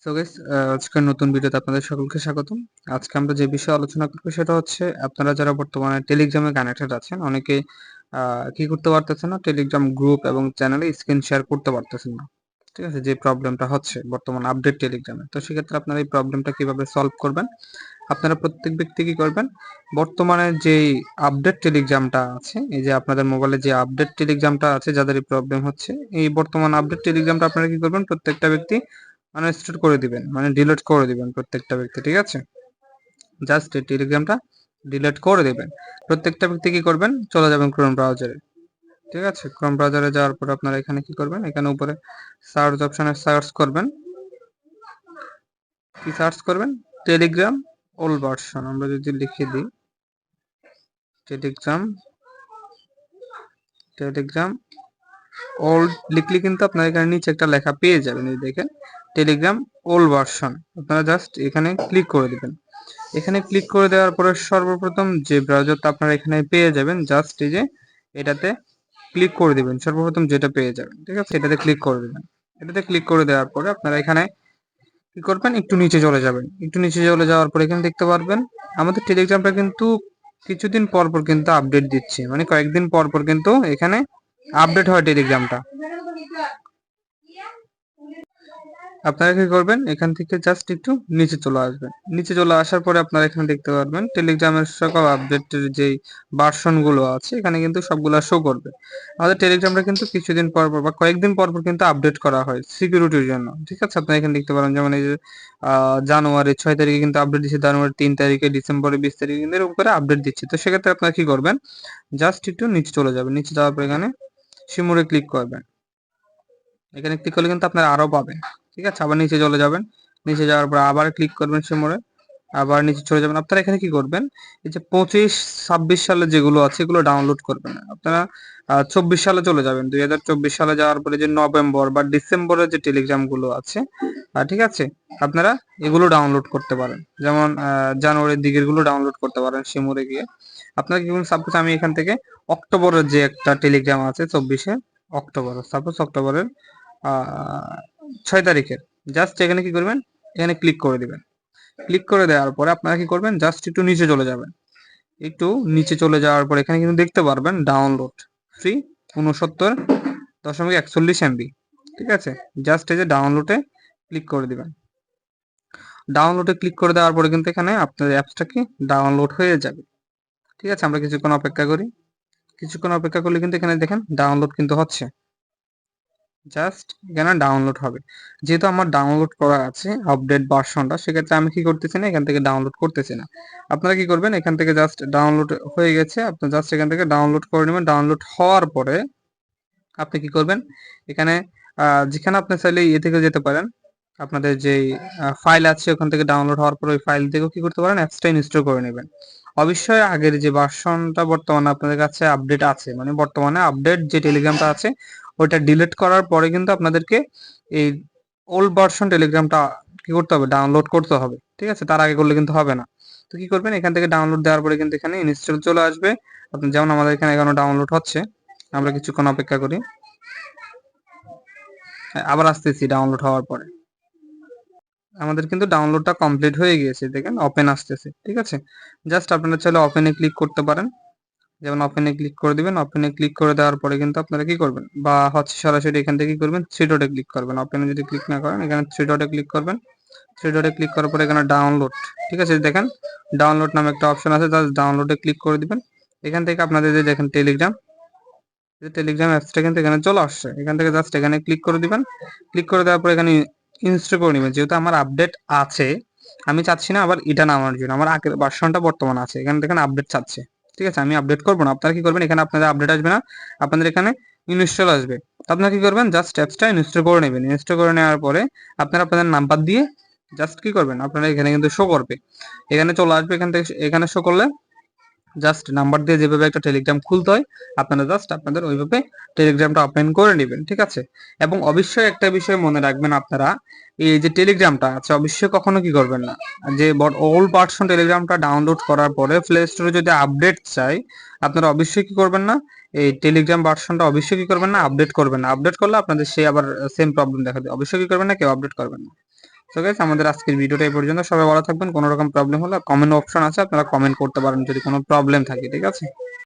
So guys, আজকের নতুন ভিডিওতে আপনাদের সকলকে স্বাগতম। আজকে আমরা যে বিষয়ে আলোচনা করব সেটা হচ্ছে আপনারা যারা বর্তমানে টেলিগ্রামে কানেক্টেড আছেন, অনেকে কি করতে পারতেছেন না, টেলিগ্রাম গ্রুপ এবং চ্যানেলে স্ক্রিন শেয়ার করতে পারতেছেন না। ঠিক আছে? যে প্রবলেমটা হচ্ছে বর্তমান আপডেট টেলিগ্রামে। তো সেক্ষেত্রে আপনারা এই প্রবলেমটা কিভাবে সলভ করবেন? আপনারা প্রত্যেক ব্যক্তি কি করবেন? বর্তমানে যেই আপডেট টেলিগ্রামটা আছে, এই যে আপনাদের মোবাইলে যে আপডেট টেলিগ্রামটা আছে যাদের এই প্রবলেম হচ্ছে, এই বর্তমান আপডেট টেলিগ্রামটা আপনারা কি করবেন? প্রত্যেকটা ব্যক্তি আনইনস্টল করে দিবেন, মানে ডিলিট করে দিবেন প্রত্যেকটা ব্যক্তি। ঠিক আছে? জাস্ট এই টেলিগ্রামটা ডিলিট করে দিবেন। প্রত্যেকটা ব্যক্তি কি করবেন? চলে যাবেন ক্রোম ব্রাউজারে। ঠিক আছে? ক্রোম ব্রাউজারে যাওয়ার পর আপনারা এখানে কি করবেন? এখানে উপরে সার্চ অপশনে সার্চ করবেন। কি সার্চ করবেন? Telegram old version. আমরা যদি লিখে দিই টেলিগ্রাম টেলিগ্রাম ওল্ড লিখলে কিন্তু আপনারা এখানে নিচে একটা লেখা পেয়ে যাবেন। এই দেখেন, টেলিগ্রাম ওল্ড ভার্সন। আপনারা জাস্ট এখানে ক্লিক করে দিবেন। এখানে ক্লিক করে দেওয়ার পরে সর্বপ্রথম যে ব্রাউজারটা আপনারা এখানে পেয়ে যাবেন, জাস্ট এই যে এটাতে ক্লিক করে দিবেন। সর্বপ্রথম যেটা পেয়ে যাবেন, ঠিক আছে, এটাতে ক্লিক করে দিবেন। এটাতে ক্লিক করে দেওয়ার পরে আপনারা এখানে কি করবেন? একটু নিচে চলে যাবেন। একটু নিচে চলে যাওয়ার পরে এখানে দেখতে পারবেন আমাদের টেলিগ্রামটা কিন্তু কিছুদিন পর পর কিন্তু আপডেট দিচ্ছে, মানে কয়েকদিন পর পর কিন্তু এখানে আপডেট হয় টেলিগ্রামটা। আপনারা কি করবেন? এখান থেকে জাস্ট একটু নিচে চলে আসবেন। নিচে চলে আসার পরে আপনারা এখানে দেখতে পারবেন টেলিগ্রামের সকল আপডেটের যেই ভার্সন গুলো আছে এখানে কিন্তু সবগুলা শো করবে। আমাদের টেলিগ্রামটা কিন্তু কিছুদিন পর পর বা কয়েকদিন পর পর কিন্তু আপডেট করা হয় সিকিউরিটির জন্য। ঠিক আছে? আপনারা এখানে দেখতে পারেন, যেমন এই যে জানুয়ারি 6 তারিখে কিন্তু আপডেট দিচ্ছে, জানুয়ারি 3 তারিখে, ডিসেম্বরের 20 তারিখে কিন্তু এরকম করে আপডেট দিচ্ছে। তো সেক্ষেত্রে আপনারা কি করবেন? জাস্ট একটু নিচে চলে যাবেন। নিচে যাওয়ার পর এখানে শিমুরে ক্লিক করবেন। এখানে ক্লিক করলে কিন্তু আপনারা আরো পাবেন। ঠিক আছে? আবার নিচে চলে যাবেন। নিচে যাওয়ার পর আবার ক্লিক করবেন শিমরে, আবার নিচে চলে যাবেন। আপনারা এখানে কি করবেন? এই যে 25-26 সালে যেগুলো আছে এগুলো ডাউনলোড করবেন না। আপনারা 24 সালে চলে যাবেন। 2024 সালে যাওয়ার পরে যে নভেম্বর বা ডিসেম্বরের যে টেলিগ্রাম গুলো আছে, ঠিক আছে, আপনারা এগুলো ডাউনলোড করতে পারেন। যেমন জানুয়ারির দিকের গুলো ডাউনলোড করতে পারেন শিমুরে গিয়ে। আপনারা কি করবেন? সাপোজ আমি এখান থেকে অক্টোবরের যে একটা টেলিগ্রাম আছে 24শে অক্টোবর, সাপোজ অক্টোবরের 6 তারিখের, জাস্ট এখানে কি করবেন? এখানে ক্লিক করে দিবেন। ক্লিক করে দেওয়ার পরে আপনারা কি করবেন? জাস্ট একটু নিচে চলে যাবেন। একটু নিচে চলে যাওয়ার পরে এখানে কিন্তু দেখতে পারবেন ডাউনলোড ফ্রি 69.41 MB। ঠিক আছে? জাস্ট এই যে ডাউনলোডে ক্লিক করে দিবেন। ডাউনলোডে ক্লিক করে দেওয়ার পরে কিন্তু এখানে আপনার অ্যাপসটা কি ডাউনলোড হয়ে যাবে। ঠিক আছে? আমরা কিছুক্ষণ অপেক্ষা করি। কিছুক্ষণ অপেক্ষা করলে কিন্তু এখানে দেখেন ডাউনলোড কিন্তু হচ্ছে। জাস্ট এখানে ডাউনলোড হবে। যেহেতু আমার ডাউনলোড করা আছে আপডেট ভার্সনটা, সেক্ষেত্রে আমি কি করতেছি না, এখান থেকে ডাউনলোড করতেছি না। আপনারা কি করবেন? এখান থেকে জাস্ট ডাউনলোড হয়ে গেছে, আপনি জাস্ট এখান থেকে ডাউনলোড করে নেবেন। ডাউনলোড হওয়ার পরে আপনি কি করবেন? এখানে যেখানে আপনি চাইলে ইয়ে থেকে যেতে পারেন, আপনাদের যে ফাইল আছে ওখান থেকে ডাউনলোড হওয়ার পর ওই ফাইল থেকেও কি করতে পারেন? অ্যাপসটা ইনস্টল করে নেবেন। অবশ্যই আগের যে ভার্সনটা বর্তমানে আপনাদের কাছে আপডেট আছে, মানে বর্তমানে আপডেট যে টেলিগ্রামটা আছে ওইটা ডিলিট করার পরে কিন্তু আপনাদেরকে এই ওল্ড ভার্সন টেলিগ্রামটা কি করতে হবে? ডাউনলোড করতে হবে। ঠিক আছে? তার আগে করলে কিন্তু হবে না। তো কি করবেন? এখান থেকে ডাউনলোড দেওয়ার পরে কিন্তু এখানে ইনস্টল চলে আসবে। আপনি যেমন আমাদের এখানে এখনো ডাউনলোড হচ্ছে, আমরা কিছুক্ষণ অপেক্ষা করি। হ্যাঁ, আবার আসতেছি ডাউনলোড হওয়ার পরে। আমাদের কিন্তু ডাউনলোডটা কমপ্লিট হয়ে গিয়েছে, দেখেন ওপেন আসতেছে। ঠিক আছে? জাস্ট আপনারা চাইলে ওপেনে ক্লিক করতে পারেন। যেমন ওপেনে ক্লিক করে দিবেন। ওপেনে ক্লিক করে দেওয়ার পরে কিন্তু আপনারা কি করবেন? বা হচ্ছে সরাসরি এখান থেকে কি করবেন? থ্রি ডটে ক্লিক করবেন। ওপেনে যদি ক্লিক না করেন, এখানে থ্রি ডটে ক্লিক করবেন। থ্রি ডটে ক্লিক করার পরে এখানে ডাউনলোড, ঠিক আছে, দেখেন ডাউনলোড নামে একটা অপশন আছে, জাস্ট ডাউনলোডে ক্লিক করে দিবেন। এখান থেকে আপনাদের যে দেখেন টেলিগ্রাম, টেলিগ্রাম অ্যাপসটা কিন্তু এখানে চলে আসছে। এখান থেকে জাস্ট এখানে ক্লিক করে দিবেন। ক্লিক করে দেওয়ার পর এখানে ইনস্টল করে নেবেন। যেহেতু আমার আপডেট আছে, আমি চাচ্ছি না আবার এটা নামানোর জন্য, আমার আগের ভার্সনটা বর্তমান আছে, এখানে দেখেন আপডেট চাচ্ছে। ঠিক আছে? আমি আপডেট করবো না। আপনারা কি করবেন? এখানে আপনাদের আপডেট আসবে না, আপনাদের এখানে ইনস্টল আসবে। তো আপনারা কি করবেন? জাস্ট অ্যাপসটা ইনস্টল করে নেবেন। ইনস্টল করে নেওয়ার পরে আপনারা আপনাদের নাম্বার দিয়ে জাস্ট কি করবেন? আপনারা এখানে কিন্তু শো করবে, এখানে চলে আসবে। এখান থেকে এখানে শো করলে জাস্ট নাম্বার দিয়ে যেভাবে একটা টেলিগ্রাম খুলতে হয়, আপনারা জাস্ট আপনাদের ওইভাবে টেলিগ্রামটা ওপেন করে নেবেন। ঠিক আছে? এবং অবশ্যই একটা বিষয় মনে রাখবেন, আপনারা এই যে টেলিগ্রামটা আছে অবশ্যই কখনো কি করবেন না, যে ওল্ড ভার্সন টেলিগ্রামটা ডাউনলোড করার পরে প্লে স্টোরে যদি আপডেট চাই, আপনারা অবশ্যই কি করবেন না, এই টেলিগ্রাম ভার্সনটা অবশ্যই কি করবেন না, আপডেট করবেন না। আপডেট করলে আপনাদের সেই আবার সেম প্রবলেম দেখা দেয়। অবশ্যই কি করবেন না, কেউ আপডেট করবেন না। সো গাইস আমাদের আজকের ভিডিওটা এই পর্যন্ত। সবাই ভালো থাকবেন। কোনো রকম প্রবলেম হলে কমেন্ট অপশন আছে, আপনারা কমেন্ট করতে পারেন যদি কোনো প্রবলেম থাকে, ঠিক আছে?